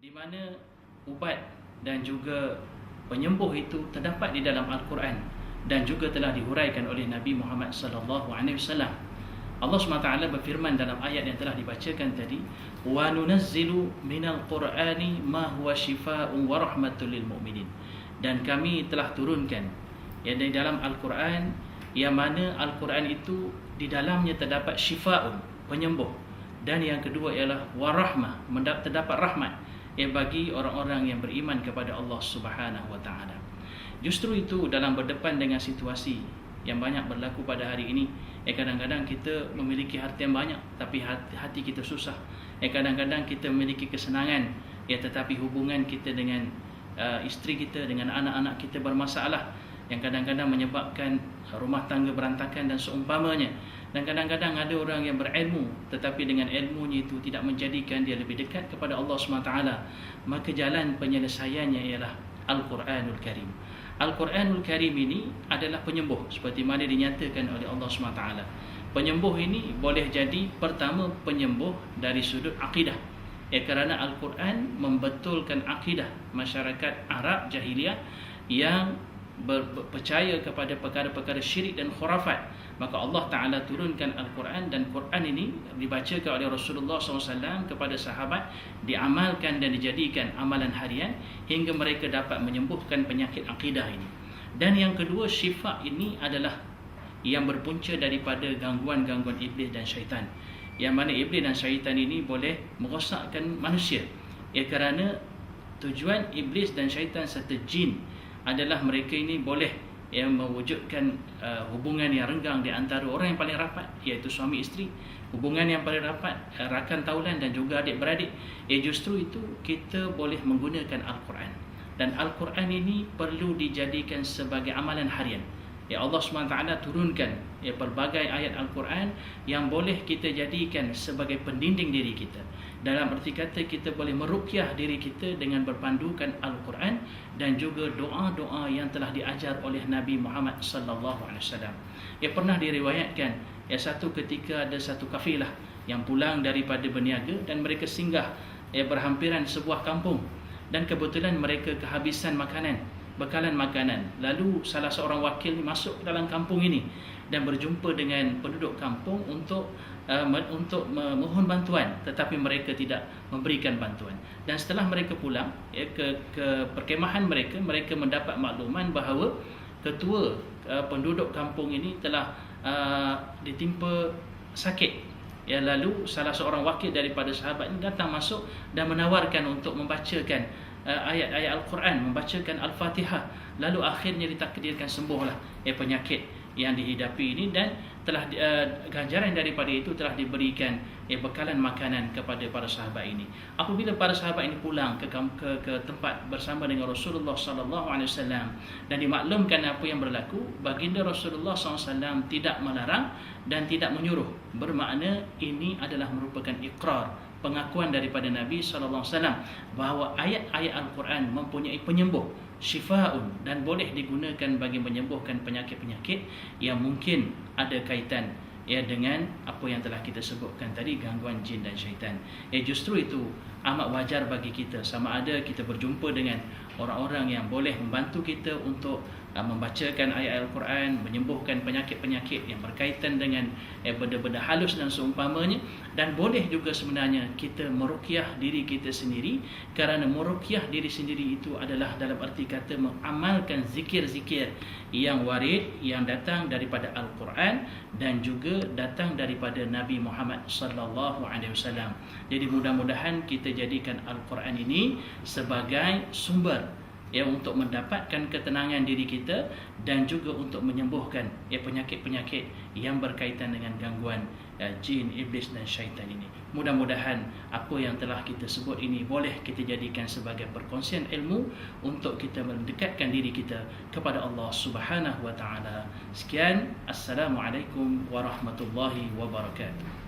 di mana ubat dan juga penyembuh itu terdapat di dalam Al-Quran dan juga telah dihuraikan oleh Nabi Muhammad sallallahu alaihi wasallam. Allah SWT berfirman dalam ayat yang telah dibacakan tadi, wa nunazzilu minal qur'ani ma huwa shifaa'un wa rahmatul lil mu'minin. Dan kami telah turunkan yang di dalam Al-Quran, yang mana Al-Quran itu di dalamnya terdapat shifaa'un, penyembuh, dan yang kedua ialah warahmah, terdapat rahmat bagi orang-orang yang beriman kepada Allah Subhanahu wa taala. Justru itu dalam berdepan dengan situasi yang banyak berlaku pada hari ini, kadang-kadang kita memiliki harta yang banyak tapi hati kita susah. Kadang-kadang kita memiliki kesenangan, tetapi hubungan kita dengan isteri kita, dengan anak-anak kita bermasalah, yang kadang-kadang menyebabkan rumah tangga berantakan dan seumpamanya. Dan kadang-kadang ada orang yang berilmu tetapi dengan ilmunya itu tidak menjadikan dia lebih dekat kepada Allah SWT. Maka jalan penyelesaiannya ialah Al-Quranul Karim. Al-Quranul Karim ini adalah penyembuh seperti mana dinyatakan oleh Allah SWT. Penyembuh ini boleh jadi pertama penyembuh dari sudut akidah, kerana Al-Quran membetulkan akidah masyarakat Arab jahiliyah yang percaya kepada perkara-perkara syirik dan khurafat. Maka Allah Ta'ala turunkan Al-Quran, dan Quran ini dibacakan oleh Rasulullah SAW kepada sahabat, diamalkan dan dijadikan amalan harian hingga mereka dapat menyembuhkan penyakit akidah ini. Dan yang kedua, syifa ini adalah yang berpunca daripada gangguan-gangguan iblis dan syaitan, yang mana iblis dan syaitan ini boleh merosakkan manusia. Kerana tujuan iblis dan syaitan serta jin adalah mereka ini boleh mewujudkan hubungan yang renggang di antara orang yang paling rapat, iaitu suami isteri, hubungan yang paling rapat rakan taulan dan juga adik-beradik. Justru itu kita boleh menggunakan Al-Quran, dan Al-Quran ini perlu dijadikan sebagai amalan harian. Allah SWT turunkan pelbagai ayat Al-Quran yang boleh kita jadikan sebagai pendinding diri kita. Dalam arti kata, kita boleh meruqyah diri kita dengan berpandukan Al-Quran dan juga doa-doa yang telah diajar oleh Nabi Muhammad sallallahu alaihi wasallam. Pernah diriwayatkan, satu ketika ada satu kafilah yang pulang daripada berniaga dan mereka singgah berhampiran sebuah kampung, dan kebetulan mereka kehabisan bekalan makanan. Lalu salah seorang wakil masuk ke dalam kampung ini dan berjumpa dengan penduduk kampung untuk memohon bantuan, tetapi mereka tidak memberikan bantuan. Dan setelah mereka pulang ke perkemahan mereka mendapat makluman bahawa ketua penduduk kampung ini telah ditimpa sakit. Lalu salah seorang wakil daripada sahabat ini datang masuk dan menawarkan untuk membacakan ayat-ayat Al-Quran, membacakan Al-Fatihah. Lalu akhirnya ditakdirkan sembuhlah penyakit yang dihidapi ini, dan telah ganjaran daripada itu telah diberikan bekalan makanan kepada para sahabat ini. Apabila para sahabat ini pulang ke tempat bersama dengan Rasulullah sallallahu alaihi wasallam dan dimaklumkan apa yang berlaku, baginda Rasulullah SAW tidak melarang dan tidak menyuruh. Bermakna ini adalah merupakan iqrar, pengakuan daripada Nabi SAW bahawa ayat-ayat Al-Quran mempunyai penyembuh, syifa'un, dan boleh digunakan bagi menyembuhkan penyakit-penyakit yang mungkin ada kaitan dengan apa yang telah kita sebutkan tadi, gangguan jin dan syaitan. Justru itu amat wajar bagi kita, sama ada kita berjumpa dengan orang-orang yang boleh membantu kita untuk membacakan ayat Al-Quran, menyembuhkan penyakit-penyakit yang berkaitan dengan benda-benda halus dan seumpamanya. Dan boleh juga sebenarnya kita meruqyah diri kita sendiri, kerana meruqyah diri sendiri itu adalah dalam arti kata mengamalkan zikir-zikir yang warid, yang datang daripada Al-Quran dan juga datang daripada Nabi Muhammad sallallahu alaihi wasallam. Jadi mudah-mudahan kita jadikan Al-Quran ini sebagai sumber untuk mendapatkan ketenangan diri kita dan juga untuk menyembuhkan penyakit-penyakit yang berkaitan dengan gangguan jin, iblis dan syaitan ini. Mudah-mudahan apa yang telah kita sebut ini boleh kita jadikan sebagai perkongsian ilmu untuk kita mendekatkan diri kita kepada Allah Subhanahu wa taala. Sekian, Assalamualaikum warahmatullahi wabarakatuh.